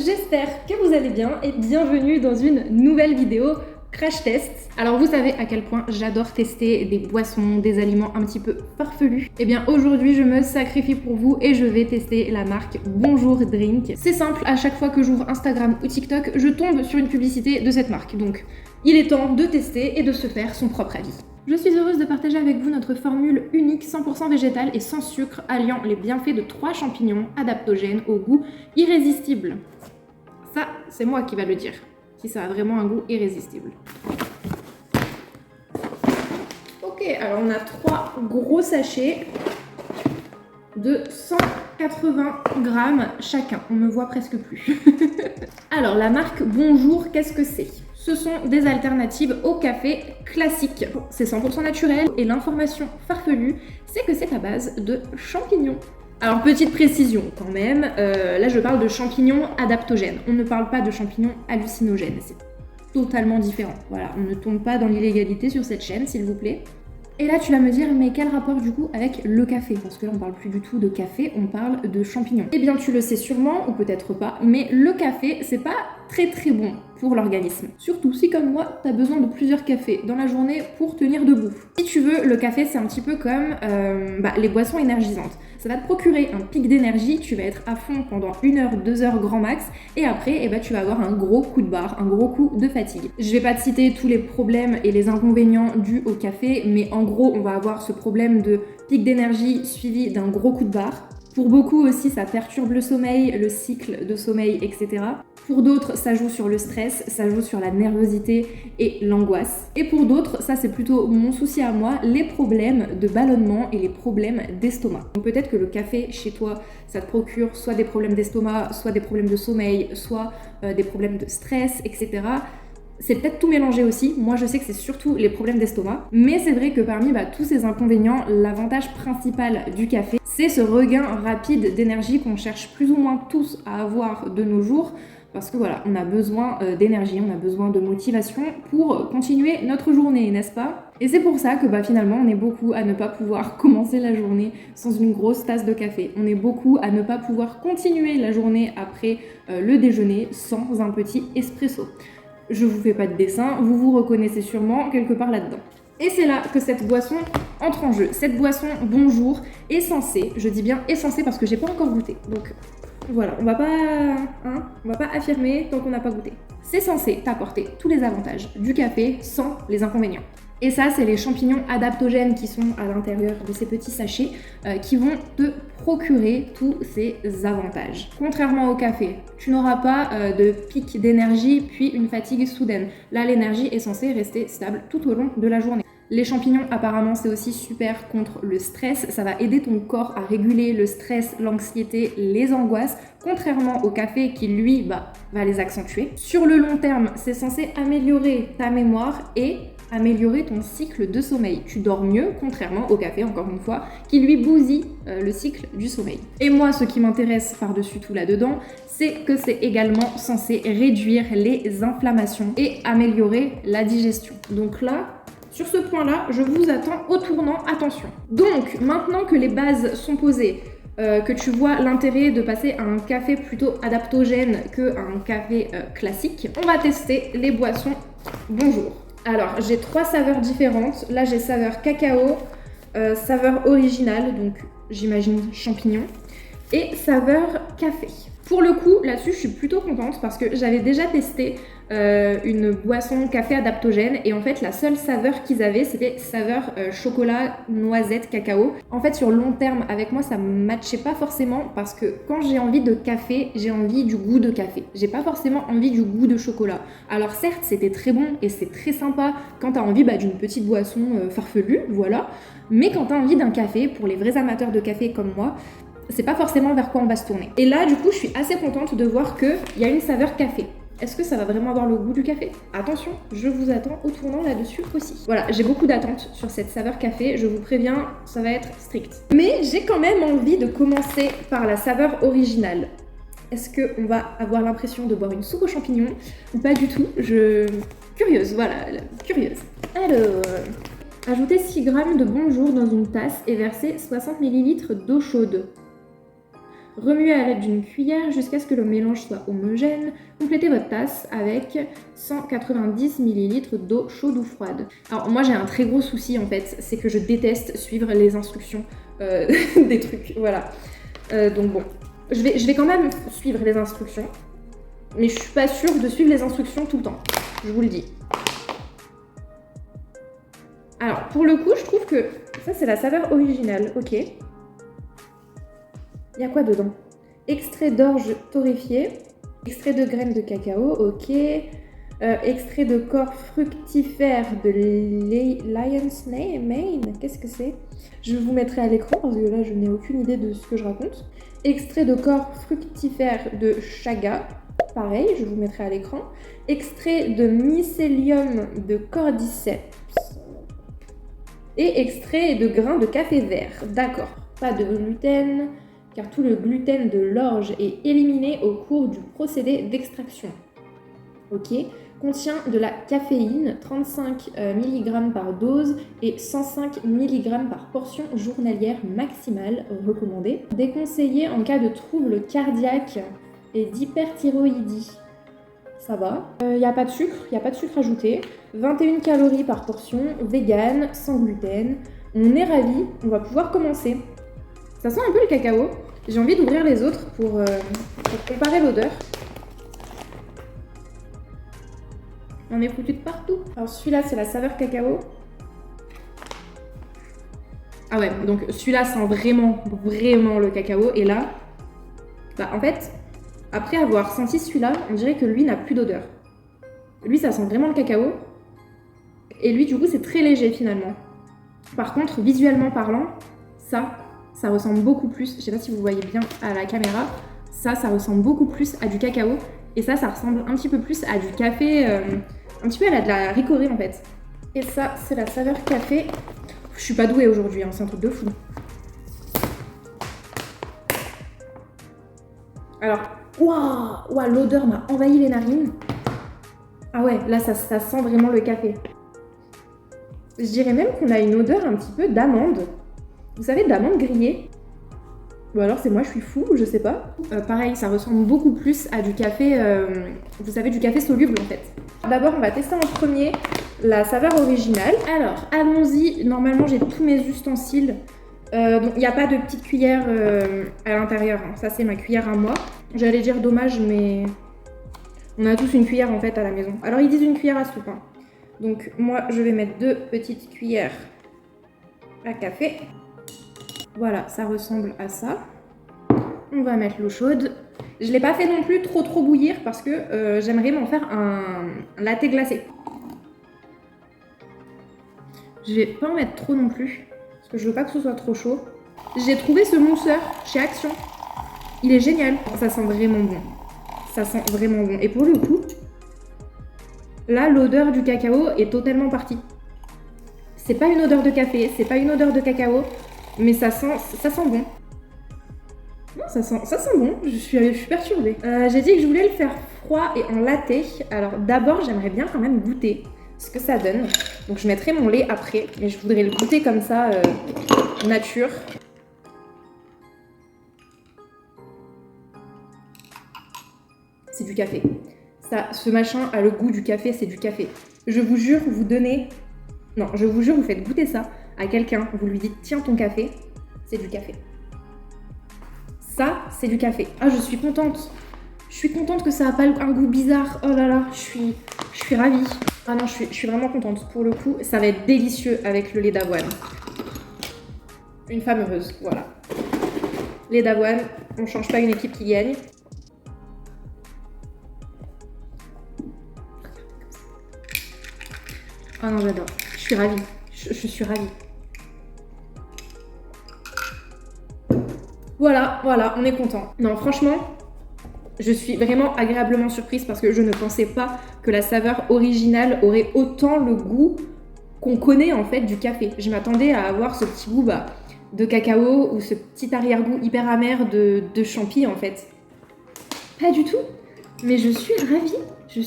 j'espère que vous allez bien et bienvenue dans une nouvelle vidéo crash test. Alors vous savez à quel point j'adore tester des boissons, des aliments un petit peu farfelus. Et bien aujourd'hui je me sacrifie pour vous et je vais tester la marque Bonjour Drink. C'est simple, à chaque fois que j'ouvre Instagram ou TikTok, je tombe sur une publicité de cette marque. Donc il est temps de tester et de se faire son propre avis. Je suis heureuse de partager avec vous notre formule unique 100% végétale et sans sucre, alliant les bienfaits de 3 champignons adaptogènes au goût irrésistible. Ça, c'est moi qui va le dire, si ça a vraiment un goût irrésistible. Ok, alors on a 3 gros sachets de 180 grammes chacun. On me voit presque plus. Alors, la marque Bonjour, qu'est-ce que c'est ? Ce sont des alternatives au café classique. C'est 100% naturel et l'information farfelue, c'est que c'est à base de champignons. Alors petite précision quand même, là je parle de champignons adaptogènes. On ne parle pas de champignons hallucinogènes, c'est totalement différent. Voilà, on ne tombe pas dans l'illégalité sur cette chaîne s'il vous plaît. Et là tu vas me dire, mais quel rapport du coup avec le café? Parce que là on parle plus du tout de café, on parle de champignons. Eh bien tu le sais sûrement, ou peut-être pas, mais le café c'est pas très bon pour l'organisme. Surtout si comme moi, t'as besoin de plusieurs cafés dans la journée pour tenir debout. Si tu veux, le café c'est un petit peu comme les boissons énergisantes. Ça va te procurer un pic d'énergie, tu vas être à fond pendant 1 heure, 2 heures grand max, et après tu vas avoir un gros coup de barre, un gros coup de fatigue. Je vais pas te citer tous les problèmes et les inconvénients dus au café, mais en gros on va avoir ce problème de pic d'énergie suivi d'un gros coup de barre. Pour beaucoup aussi, ça perturbe le sommeil, le cycle de sommeil, etc. Pour d'autres, ça joue sur le stress, ça joue sur la nervosité et l'angoisse. Et pour d'autres, ça c'est plutôt mon souci à moi, les problèmes de ballonnement et les problèmes d'estomac. Donc peut-être que le café chez toi, ça te procure soit des problèmes d'estomac, soit des problèmes de sommeil, soit des problèmes de stress, etc. C'est peut-être tout mélangé aussi, moi je sais que c'est surtout les problèmes d'estomac, mais c'est vrai que parmi tous ces inconvénients, l'avantage principal du café, c'est ce regain rapide d'énergie qu'on cherche plus ou moins tous à avoir de nos jours, parce que voilà, on a besoin d'énergie, on a besoin de motivation pour continuer notre journée, n'est-ce pas? Et c'est pour ça que finalement on est beaucoup à ne pas pouvoir commencer la journée sans une grosse tasse de café. On est beaucoup à ne pas pouvoir continuer la journée après le déjeuner sans un petit espresso. Je vous fais pas de dessin, vous vous reconnaissez sûrement quelque part là-dedans. Et c'est là que cette boisson entre en jeu. Cette boisson Bonjour est censée, je dis bien est censée parce que j'ai pas encore goûté. Donc voilà, on va pas affirmer tant qu'on n'a pas goûté. C'est censé t'apporter tous les avantages du café sans les inconvénients. Et ça, c'est les champignons adaptogènes qui sont à l'intérieur de ces petits sachets qui vont te procurer tous ces avantages. Contrairement au café, tu n'auras pas de pic d'énergie puis une fatigue soudaine. Là, l'énergie est censée rester stable tout au long de la journée. Les champignons, apparemment, c'est aussi super contre le stress. Ça va aider ton corps à réguler le stress, l'anxiété, les angoisses, contrairement au café qui, lui, va les accentuer. Sur le long terme, c'est censé améliorer ta mémoire et améliorer ton cycle de sommeil. Tu dors mieux, contrairement au café, encore une fois, qui lui bousille le cycle du sommeil. Et moi, ce qui m'intéresse par-dessus tout là-dedans, c'est que c'est également censé réduire les inflammations et améliorer la digestion. Donc là, sur ce point-là, je vous attends au tournant, attention. Donc, maintenant que les bases sont posées, que tu vois l'intérêt de passer à un café plutôt adaptogène qu'un café classique, on va tester les boissons Bonjour. Alors, j'ai 3 saveurs différentes. Là, j'ai saveur cacao, saveur originale, donc j'imagine champignon, et saveur café. Pour le coup, là-dessus, je suis plutôt contente parce que j'avais déjà testé une boisson café adaptogène et en fait, la seule saveur qu'ils avaient, c'était saveur chocolat, noisette, cacao. En fait, sur le long terme, avec moi, ça ne matchait pas forcément parce que quand j'ai envie de café, j'ai envie du goût de café. J'ai pas forcément envie du goût de chocolat. Alors certes, c'était très bon et c'est très sympa quand t'as envie d'une petite boisson farfelue, voilà. Mais quand t'as envie d'un café, pour les vrais amateurs de café comme moi, c'est pas forcément vers quoi on va se tourner. Et là, du coup, je suis assez contente de voir qu'il y a une saveur café. Est-ce que ça va vraiment avoir le goût du café? Attention, je vous attends au tournant là-dessus aussi. Voilà, j'ai beaucoup d'attentes sur cette saveur café, je vous préviens, ça va être strict. Mais j'ai quand même envie de commencer par la saveur originale. Est-ce qu'on va avoir l'impression de boire une soupe aux champignons ou pas du tout? Curieuse, voilà, curieuse. Alors, ajoutez 6 g de Bonjour dans une tasse et versez 60 ml d'eau chaude. Remuez à l'aide d'une cuillère jusqu'à ce que le mélange soit homogène. Complétez votre tasse avec 190 ml d'eau chaude ou froide. Alors moi j'ai un très gros souci en fait, c'est que je déteste suivre les instructions des trucs, voilà. Donc bon, je vais quand même suivre les instructions, mais je suis pas sûre de suivre les instructions tout le temps, je vous le dis. Alors pour le coup, je trouve que ça c'est la saveur originale, ok. Il y a quoi dedans? Extrait d'orge torréfié, extrait de graines de cacao, ok. Extrait de corps fructifère de Lion's Mane, qu'est-ce que c'est? Je vous mettrai à l'écran parce que là je n'ai aucune idée de ce que je raconte. Extrait de corps fructifère de chaga, pareil, je vous mettrai à l'écran. Extrait de mycélium de cordyceps. Et extrait de grains de café vert, d'accord. Pas de gluten, car tout le gluten de l'orge est éliminé au cours du procédé d'extraction. Ok. Contient de la caféine, 35 mg par dose et 105 mg par portion journalière maximale recommandée. Déconseillé en cas de troubles cardiaques et d'hyperthyroïdie. Ça va. Il n'y a pas de sucre, ajouté. 21 calories par portion, vegan, sans gluten. On est ravis, on va pouvoir commencer. Ça sent un peu le cacao. J'ai envie d'ouvrir les autres pour comparer l'odeur. On est foutu de partout. Alors celui-là, c'est la saveur cacao. Ah ouais, donc celui-là sent vraiment le cacao. Et là, bah en fait, après avoir senti celui-là, on dirait que lui n'a plus d'odeur. Lui, ça sent vraiment le cacao. Et lui, du coup, c'est très léger finalement. Par contre, visuellement parlant, ça ressemble beaucoup plus, je sais pas si vous voyez bien à la caméra, ça ressemble beaucoup plus à du cacao. Et ça ressemble un petit peu plus à du café, un petit peu à de la ricorée en fait. Et ça, c'est la saveur café. Je suis pas douée aujourd'hui, hein, c'est un truc de fou. Alors, waouh, l'odeur m'a envahi les narines. Ah ouais, là, ça sent vraiment le café. Je dirais même qu'on a une odeur un petit peu d'amande. Vous savez, d'amande grillée. Ou alors c'est moi, je suis fou, je sais pas. Pareil, ça ressemble beaucoup plus à du café, vous savez, du café soluble en fait. D'abord, on va tester en premier la saveur originale. Alors, allons-y. Normalement, j'ai tous mes ustensiles. Donc, il n'y a pas de petite cuillère à l'intérieur. Hein. Ça, c'est ma cuillère à moi. J'allais dire dommage, mais on a tous une cuillère en fait à la maison. Alors, ils disent une cuillère à soupe. Hein. Donc, moi, je vais mettre 2 petites cuillères à café. Voilà, ça ressemble à ça. On va mettre l'eau chaude. Je ne l'ai pas fait non plus trop bouillir parce que j'aimerais m'en faire un latte glacé. Je vais pas en mettre trop non plus parce que je veux pas que ce soit trop chaud. J'ai trouvé ce mousseur chez Action. Il est génial. Ça sent vraiment bon. Ça sent vraiment bon. Et pour le coup, là, l'odeur du cacao est totalement partie. C'est pas une odeur de café, c'est pas une odeur de cacao, mais ça sent bon. Non, ça sent bon, je suis perturbée. J'ai dit que je voulais le faire froid et en latte. Alors d'abord, j'aimerais bien quand même goûter ce que ça donne. Donc je mettrai mon lait après, mais je voudrais le goûter comme ça, nature. C'est du café. Ce machin a le goût du café, c'est du café. Je vous jure, vous donnez... Non, je vous jure, vous faites goûter ça à quelqu'un, vous lui dites tiens ton café, c'est du café. Ça, c'est du café. Ah, je suis contente. Je suis contente que ça n'a pas un goût bizarre. Oh là là, je suis ravie. Ah non, je suis vraiment contente. Pour le coup, ça va être délicieux avec le lait d'avoine. Une femme heureuse, voilà. Lait d'avoine, on ne change pas une équipe qui gagne. Ah non, j'adore. Je suis ravie. Je suis ravie. Voilà, on est content. Non, franchement, je suis vraiment agréablement surprise parce que je ne pensais pas que la saveur originale aurait autant le goût qu'on connaît en fait du café. Je m'attendais à avoir ce petit goût de cacao ou ce petit arrière-goût hyper amer de champi en fait. Pas du tout. Mais je suis ravie. Je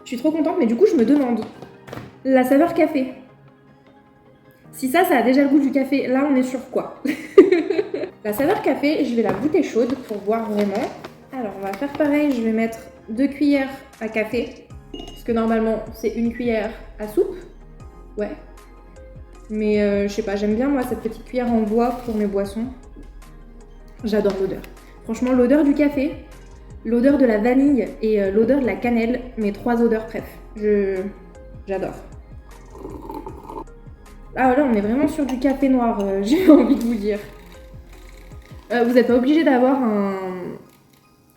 suis trop contente, mais du coup, je me demande. La saveur café. Si ça a déjà le goût du café, là, on est sur quoi? La saveur café, je vais la goûter chaude pour voir vraiment. Alors, on va faire pareil, je vais mettre 2 cuillères à café. Parce que normalement, c'est 1 cuillère à soupe. Ouais. Mais je sais pas, j'aime bien moi cette petite cuillère en bois pour mes boissons. J'adore l'odeur. Franchement, l'odeur du café, l'odeur de la vanille et l'odeur de la cannelle, mes 3 odeurs préf. J'adore. Ah là, on est vraiment sur du café noir, j'ai envie de vous dire. Vous n'êtes pas obligé d'avoir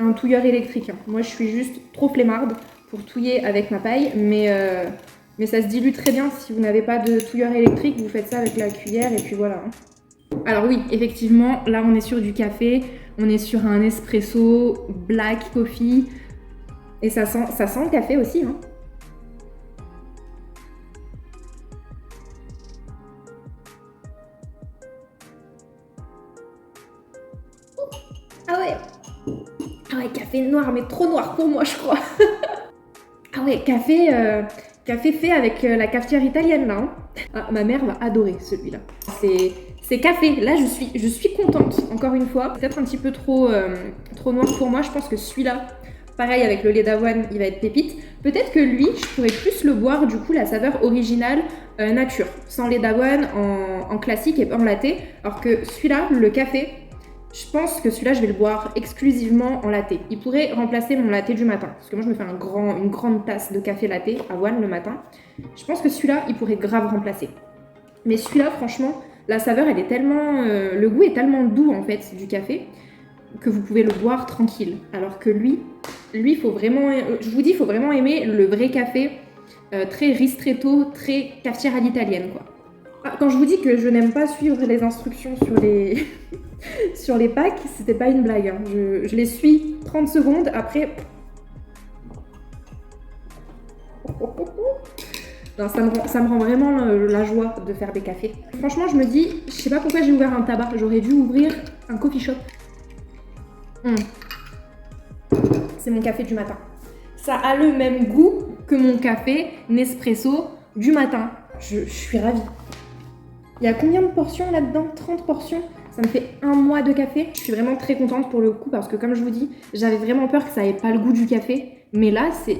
un touilleur électrique. Hein. Moi, je suis juste trop flemmarde pour touiller avec ma paille, mais ça se dilue très bien. Si vous n'avez pas de touilleur électrique, vous faites ça avec la cuillère et puis voilà. Alors oui, effectivement, là, on est sur du café. On est sur un espresso, black coffee. Et ça sent le café aussi. Hein. Ah ouais, café noir, mais trop noir pour moi, je crois. Ah ouais, café fait avec la cafetière italienne, là. Hein. Ah, ma mère va adorer celui-là. C'est café. Là, je suis contente, encore une fois. Peut-être un petit peu trop noir pour moi. Je pense que celui-là, pareil, avec le lait d'avoine, il va être pépite. Peut-être que lui, je pourrais plus le boire, du coup, la saveur originale nature. Sans lait d'avoine, en classique et en latte. Alors que celui-là, le café... Je pense que celui-là, je vais le boire exclusivement en latte. Il pourrait remplacer mon latte du matin. Parce que moi, je me fais une grande tasse de café latte avoine le matin. Je pense que celui-là, il pourrait grave remplacer. Mais celui-là, franchement, la saveur, elle est tellement... le goût est tellement doux, en fait, du café, que vous pouvez le boire tranquille. Alors que lui, il faut vraiment... je vous dis, il faut vraiment aimer le vrai café, très ristretto, très cafetière à l'italienne, quoi. Ah, quand je vous dis que je n'aime pas suivre les instructions sur les... sur les packs, c'était pas une blague. Hein. Je les suis 30 secondes, après... Non, ça me rend vraiment la joie de faire des cafés. Franchement, je me dis, je sais pas pourquoi j'ai ouvert un tabac. J'aurais dû ouvrir un coffee shop. C'est mon café du matin. Ça a le même goût que mon café Nespresso du matin. Je suis ravie. Il y a combien de portions là-dedans? 30 portions. Ça me fait 1 mois de café. Je suis vraiment très contente pour le coup parce que comme je vous dis, j'avais vraiment peur que ça n'ait pas le goût du café. Mais là, c'est...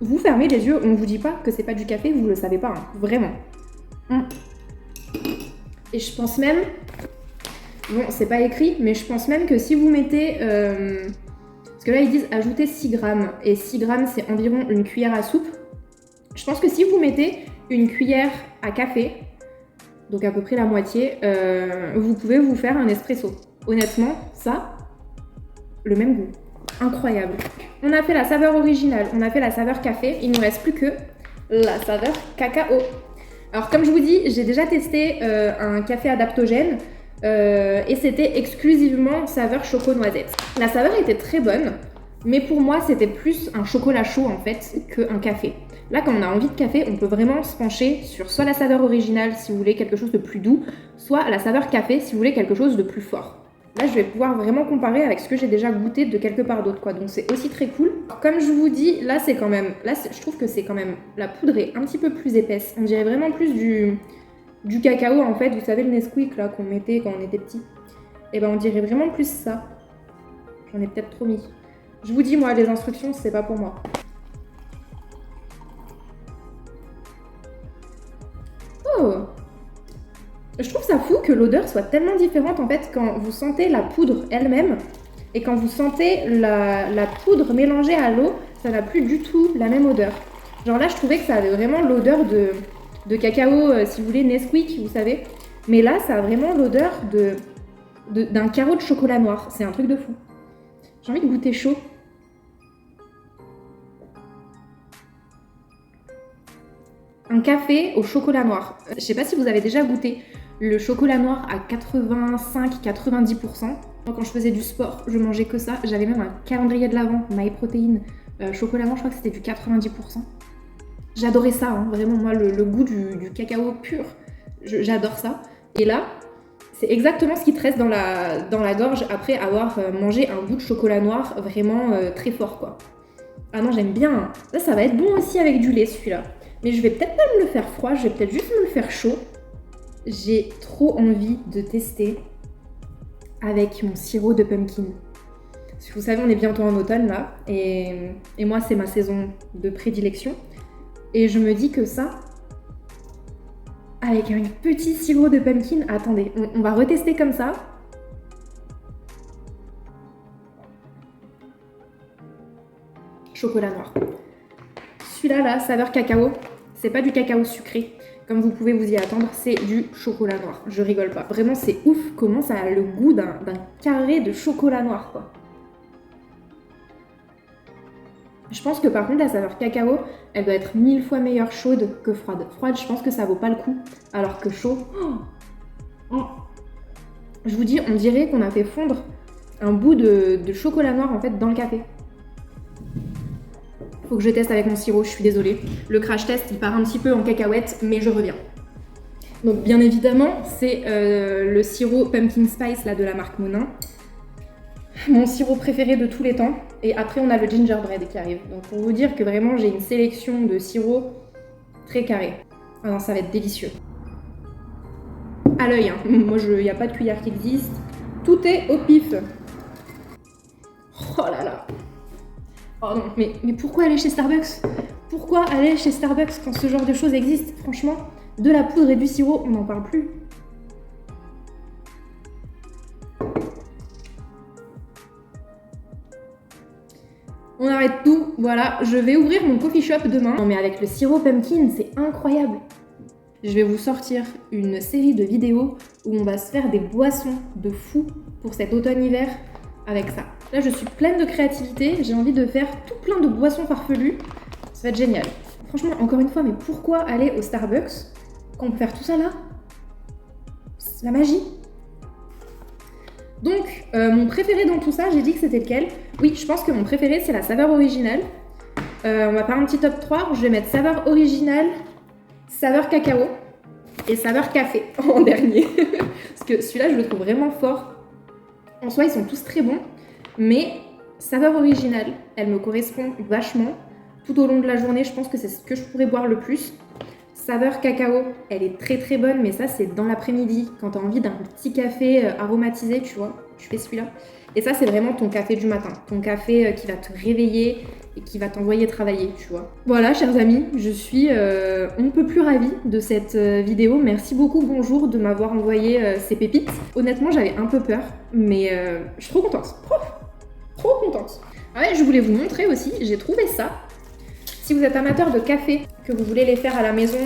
Vous fermez les yeux, on ne vous dit pas que c'est pas du café, vous le savez pas, hein. Vraiment. Et je pense même... Bon, c'est pas écrit, mais je pense même que si vous mettez... Parce que là, ils disent ajouter 6 grammes. Et 6 grammes, c'est environ une cuillère à soupe. Je pense que si vous mettez une cuillère à café... donc à peu près la moitié, vous pouvez vous faire un espresso. Honnêtement, ça, le même goût. Incroyable. On a fait la saveur originale, on a fait la saveur café, il ne nous reste plus que la saveur cacao. Alors comme je vous dis, j'ai déjà testé un café adaptogène et c'était exclusivement saveur choco-noisette. La saveur était très bonne, mais pour moi c'était plus un chocolat chaud en fait qu'un café. Là, quand on a envie de café, on peut vraiment se pencher sur soit la saveur originale si vous voulez quelque chose de plus doux, soit la saveur café si vous voulez quelque chose de plus fort. Là, je vais pouvoir vraiment comparer avec ce que j'ai déjà goûté de quelque part d'autre, quoi. Donc c'est aussi très cool. Comme je vous dis, là c'est quand même... Là, je trouve que c'est quand même... La poudre est un petit peu plus épaisse. On dirait vraiment plus du cacao, en fait. Vous savez, le Nesquik, là, qu'on mettait quand on était petit. Et ben, on dirait vraiment plus ça. J'en ai peut-être trop mis. Je vous dis, moi, les instructions, c'est pas pour moi. Oh! Je trouve ça fou que l'odeur soit tellement différente en fait quand vous sentez la poudre elle-même et quand vous sentez la poudre mélangée à l'eau, ça n'a plus du tout la même odeur. Genre là, je trouvais que ça avait vraiment l'odeur de cacao, si vous voulez, Nesquik, vous savez. Mais là, ça a vraiment l'odeur d'un carreau de chocolat noir. C'est un truc de fou. J'ai envie de goûter chaud. Un café au chocolat noir. Je sais pas si vous avez déjà goûté le chocolat noir à 85-90%. Moi, quand je faisais du sport, je mangeais que ça. J'avais même un calendrier de l'Avent, MyProtein, chocolat noir, je crois que c'était du 90%. J'adorais ça, hein, vraiment, moi, le goût du cacao pur, j'adore ça. Et là, c'est exactement ce qui te reste dans la gorge après avoir mangé un bout de chocolat noir vraiment très fort, quoi. Ah non, j'aime bien. Là, ça va être bon aussi avec du lait, celui-là. Mais je vais peut-être pas me le faire froid, je vais peut-être juste me le faire chaud. J'ai trop envie de tester avec mon sirop de pumpkin. Parce que vous savez, on est bientôt en automne là, et moi c'est ma saison de prédilection. Et je me dis que ça, avec un petit sirop de pumpkin, attendez, on va retester comme ça. Chocolat noir. Celui-là, là, saveur cacao, c'est pas du cacao sucré, comme vous pouvez vous y attendre, c'est du chocolat noir. Je rigole pas. Vraiment, c'est ouf comment ça a le goût d'un carré de chocolat noir, quoi. Je pense que par contre, la saveur cacao, elle doit être 1000 fois meilleure chaude que froide. Froide, je pense que ça vaut pas le coup, alors que chaud... Oh. Je vous dis, on dirait qu'on a fait fondre un bout de chocolat noir, en fait, dans le café. Faut que je teste avec mon sirop, je suis désolée. Le crash test, il part un petit peu en cacahuète, mais je reviens. Donc bien évidemment, c'est le sirop Pumpkin Spice là, de la marque Monin. Mon sirop préféré de tous les temps. Et après, on a le gingerbread qui arrive. Donc pour vous dire que vraiment, j'ai une sélection de sirops très carrée. Ah non, ça va être délicieux. À l'œil, hein. Moi, il n'y a pas de cuillère qui existe. Tout est au pif. Oh là là. Oh non, mais pourquoi aller chez Starbucks? Pourquoi aller chez Starbucks quand ce genre de choses existe? Franchement, de la poudre et du sirop, on n'en parle plus. On arrête tout, voilà, je vais ouvrir mon coffee shop demain. Non mais avec le sirop pumpkin, c'est incroyable. Je vais vous sortir une série de vidéos où on va se faire des boissons de fou pour cet automne-hiver avec ça. Là, je suis pleine de créativité, j'ai envie de faire tout plein de boissons farfelues. Ça va être génial. Franchement, encore une fois, mais pourquoi aller au Starbucks quand on peut faire tout ça là? C'est la magie. Donc, mon préféré dans tout ça, j'ai dit que c'était lequel? Oui, je pense que mon préféré, c'est la saveur originale. On va faire un petit top 3. Je vais mettre saveur originale, saveur cacao et saveur café en dernier. Parce que celui-là, je le trouve vraiment fort. En soi, ils sont tous très bons. Mais saveur originale, elle me correspond vachement. Tout au long de la journée, je pense que c'est ce que je pourrais boire le plus. Saveur cacao, elle est très très bonne, mais ça c'est dans l'après-midi, quand tu as envie d'un petit café aromatisé, tu vois, tu fais celui-là. Et ça c'est vraiment ton café du matin, ton café qui va te réveiller et qui va t'envoyer travailler, tu vois. Voilà, chers amis, je suis on ne peut plus ravie de cette vidéo. Merci beaucoup, bonjour, de m'avoir envoyé ces pépites. Honnêtement, j'avais un peu peur, mais je suis trop contente. Trop contente. Ah ouais, je voulais vous montrer aussi, j'ai trouvé ça. Si vous êtes amateur de café, que vous voulez les faire à la maison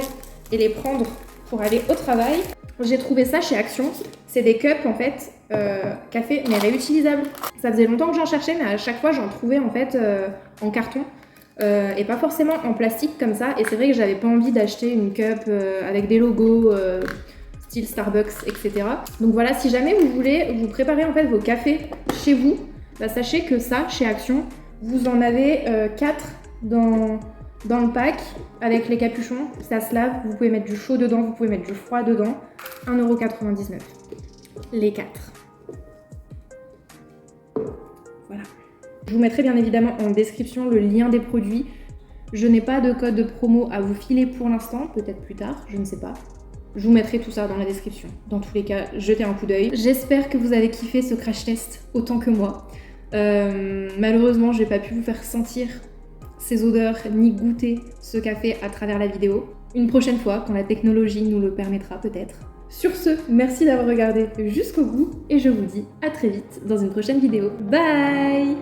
et les prendre pour aller au travail, j'ai trouvé ça chez Action. C'est des cups en fait, café mais réutilisables. Ça faisait longtemps que j'en cherchais, mais à chaque fois j'en trouvais en fait en carton et pas forcément en plastique comme ça. Et c'est vrai que j'avais pas envie d'acheter une cup avec des logos style Starbucks, etc. Donc voilà, si jamais vous voulez vous préparer en fait vos cafés chez vous, bah, sachez que ça, chez Action, vous en avez 4 dans le pack avec les capuchons, ça se lave, vous pouvez mettre du chaud dedans, vous pouvez mettre du froid dedans, 1,99 €, les 4. Voilà. Je vous mettrai bien évidemment en description le lien des produits. Je n'ai pas de code de promo à vous filer pour l'instant, peut-être plus tard, je ne sais pas. Je vous mettrai tout ça dans la description. Dans tous les cas, jetez un coup d'œil. J'espère que vous avez kiffé ce crash test autant que moi. Malheureusement, j'ai pas pu vous faire sentir ces odeurs ni goûter ce café à travers la vidéo. Une prochaine fois, quand la technologie nous le permettra peut-être. Sur ce, merci d'avoir regardé jusqu'au bout et je vous dis à très vite dans une prochaine vidéo. Bye!